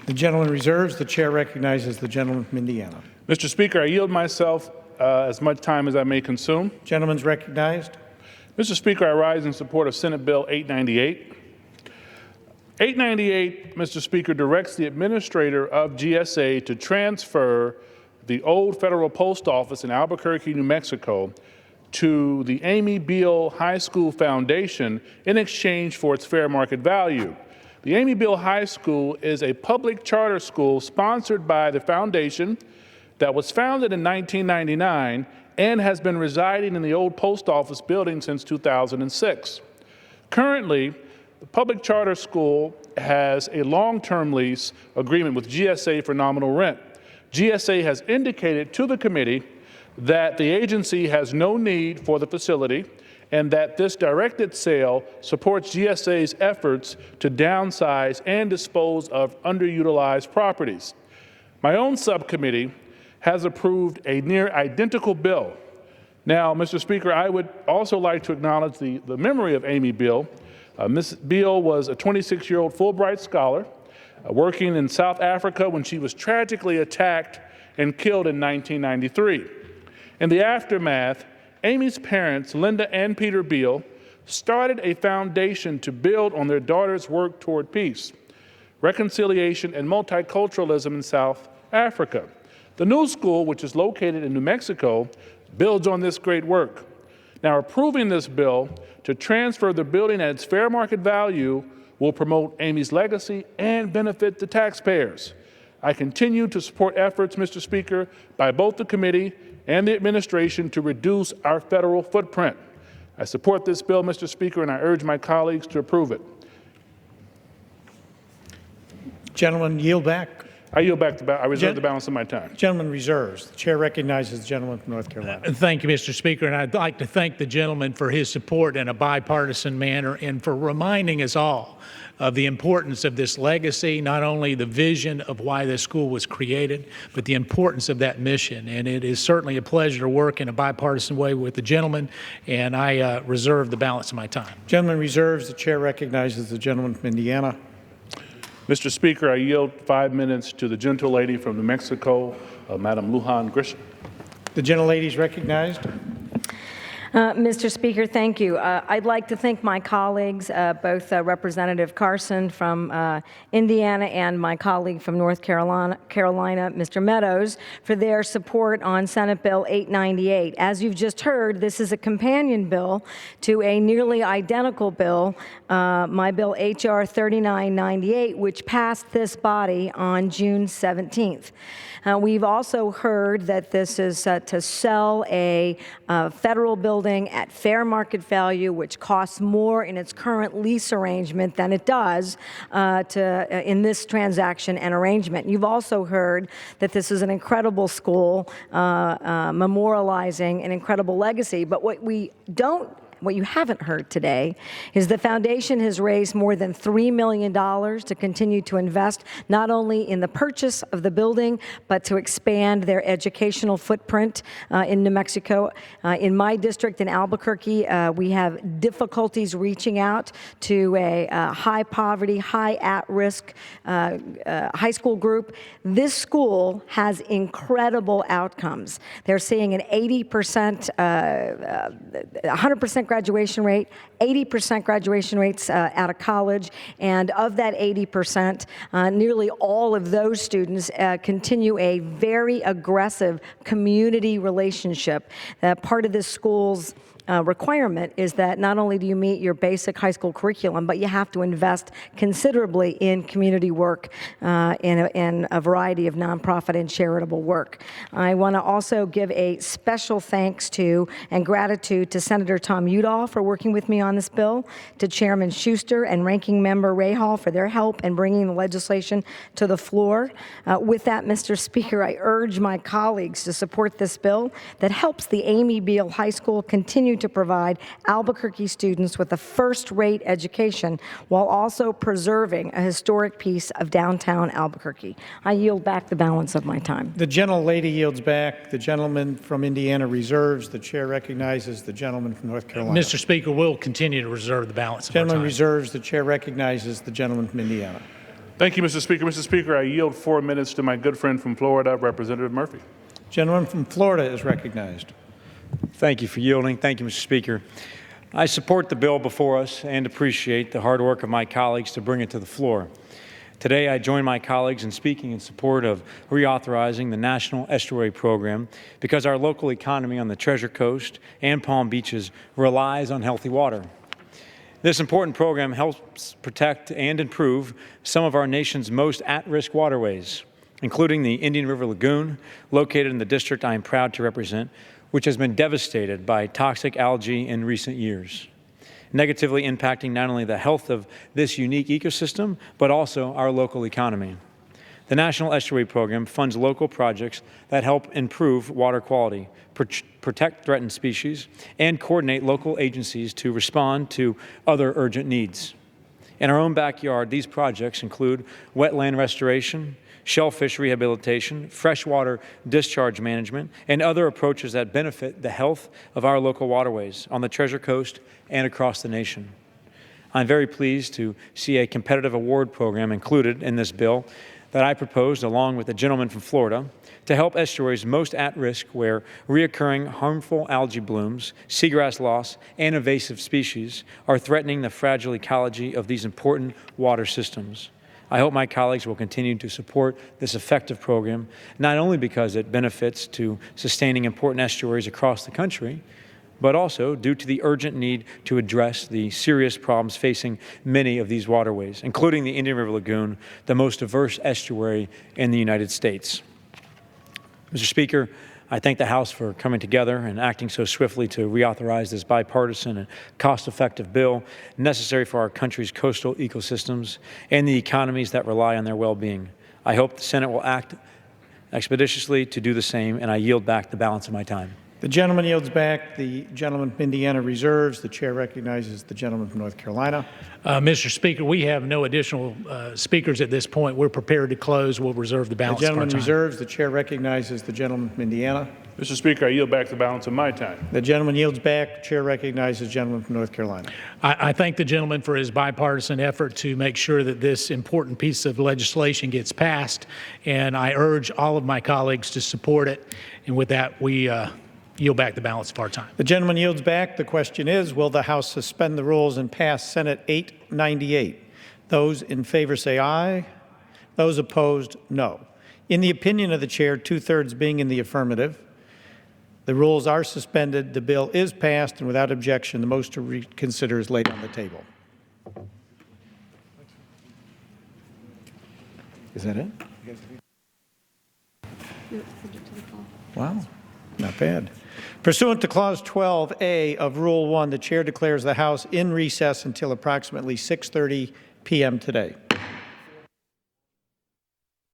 The gentleman reserves. The chair recognizes the gentleman from Indiana. Mr. Speaker, I yield myself as much time as I may consume. Gentleman's recognized. Mr. Speaker, I rise in support of Senate Bill 898. 898, Mr. Speaker, directs the administrator of GSA to transfer the old federal post office in Albuquerque, New Mexico, to the Amy Beall High School Foundation in exchange for its fair market value. The Amy Beall High School is a public charter school sponsored by the foundation that was founded in 1999 and has been residing in the old post office building since 2006. Currently, the public charter school has a long-term lease agreement with GSA for nominal rent. GSA has indicated to the committee that the agency has no need for the facility and that this directed sale supports GSA's efforts to downsize and dispose of underutilized properties. My own subcommittee has approved a near identical bill. Now, Mr. Speaker, I would also like to acknowledge the memory of Amy Beall. Ms. Beall was a 26-year-old Fulbright scholar working in South Africa when she was tragically attacked and killed in 1993. In the aftermath, Amy's parents, Linda and Peter Beall, started a foundation to build on their daughter's work toward peace, reconciliation, and multiculturalism in South Africa. The new school, which is located in New Mexico, builds on this great work. Now, approving this bill to transfer the building at its fair market value will promote Amy's legacy and benefit the taxpayers. I continue to support efforts, Mr. Speaker, by both the committee and the administration to reduce our federal footprint. I support this bill, Mr. Speaker, and I urge my colleagues to approve it. Gentleman, yield back. I yield back. I reserve the balance of my time. Gentleman reserves. The chair recognizes the gentleman from North Carolina. Thank you, Mr. Speaker, and I'd like to thank the gentleman for his support in a bipartisan manner and for reminding us all of the importance of this legacy, not only the vision of why this school was created, but the importance of that mission. And it is certainly a pleasure to work in a bipartisan way with the gentleman, and I reserve the balance of my time. Gentleman reserves. The chair recognizes the gentleman from Indiana. Mr. Speaker, I yield 5 minutes to the gentlelady from New Mexico, Madam Lujan Grisham. The gentlelady is recognized. Mr. Speaker, thank you. I'd like to thank my colleagues, both Representative Carson from Indiana and my colleague from North Carolina, Mr. Meadows, for their support on Senate Bill 898. As you've just heard, this is a companion bill to a nearly identical bill, my bill H.R. 3998, which passed this body on June 17th. We've also heard that this is to sell a federal building at fair market value, which costs more in its current lease arrangement than it does in this transaction and arrangement. You've also heard that this is an incredible school, memorializing an incredible legacy. But what you haven't heard today is the foundation has raised more than $3 million to continue to invest not only in the purchase of the building, but to expand their educational footprint in New Mexico. In my district in Albuquerque, we have difficulties reaching out to a high poverty, high at-risk high school group. This school has incredible outcomes. They're seeing an 100% graduation rate, 80% graduation rates out of college, and of that 80%, nearly all of those students continue a very aggressive community relationship. Part of this school's requirement is that not only do you meet your basic high school curriculum, but you have to invest considerably in community work in a variety of nonprofit and charitable work. I want to also give a special thanks to and gratitude to Senator Tom Udall for working with me on this bill, to Chairman Schuster and Ranking Member Rahal for their help in bringing the legislation to the floor. With that, Mr. Speaker, I urge my colleagues to support this bill that helps the Amy Beall High School continue to provide Albuquerque students with a first-rate education while also preserving a historic piece of downtown Albuquerque. I yield back the balance of my time. The gentlelady yields back. The gentleman from Indiana reserves. The chair recognizes the gentleman from North Carolina. Mr. Speaker, we'll continue to reserve the balance of our time. Gentleman reserves. The chair recognizes the gentleman from Indiana. Thank you, Mr. Speaker. Mr. Speaker, I yield 4 minutes to my good friend from Florida, Representative Murphy. Gentleman from Florida is recognized. Thank you for yielding. Thank you, Mr. Speaker. I support the bill before us and appreciate the hard work of my colleagues to bring it to the floor. Today, I join my colleagues in speaking in support of reauthorizing the National Estuary Program because our local economy on the Treasure Coast and Palm Beaches relies on healthy water. This important program helps protect and improve some of our nation's most at-risk waterways, including the Indian River Lagoon, located in the district I am proud to represent, which has been devastated by toxic algae in recent years, negatively impacting not only the health of this unique ecosystem, but also our local economy. The National Estuary Program funds local projects that help improve water quality, protect threatened species, and coordinate local agencies to respond to other urgent needs. In our own backyard, these projects include wetland restoration, shellfish rehabilitation, freshwater discharge management, and other approaches that benefit the health of our local waterways on the Treasure Coast and across the nation. I'm very pleased to see a competitive award program included in this bill that I proposed along with the gentleman from Florida to help estuaries most at risk where reoccurring harmful algae blooms, seagrass loss, and invasive species are threatening the fragile ecology of these important water systems. I hope my colleagues will continue to support this effective program, not only because it benefits to sustaining important estuaries across the country, but also due to the urgent need to address the serious problems facing many of these waterways, including the Indian River Lagoon, the most diverse estuary in the United States. Mr. Speaker, I thank the House for coming together and acting so swiftly to reauthorize this bipartisan and cost-effective bill necessary for our country's coastal ecosystems and the economies that rely on their well-being. I hope the Senate will act expeditiously to do the same, and I yield back the balance of my time. The gentleman yields back. The gentleman from Indiana reserves. The chair recognizes the gentleman from North Carolina. Mr. Speaker, we have no additional speakers at this point. We're prepared to close. We'll reserve the balance The of our gentleman time. reserves. The chair recognizes the gentleman from Indiana. Mr. Speaker, I yield back the balance of my time. The gentleman yields back. The chair recognizes the gentleman from North Carolina. I thank the gentleman for his bipartisan effort to make sure that this important piece of legislation gets passed, and I urge all of my colleagues to support it. And with that, we yield back the balance of our time. The gentleman yields back. The question is, will the House suspend the rules and pass Senate 898? Those in favor say aye. Those opposed, no. In the opinion of the chair, 2/3 being in the affirmative, the rules are suspended. The bill is passed, and without objection, the motion to reconsider is laid on the table. Is that it? Wow, not bad. Pursuant to Clause 12A of Rule 1, the chair declares the House in recess until approximately 6:30 p.m. today.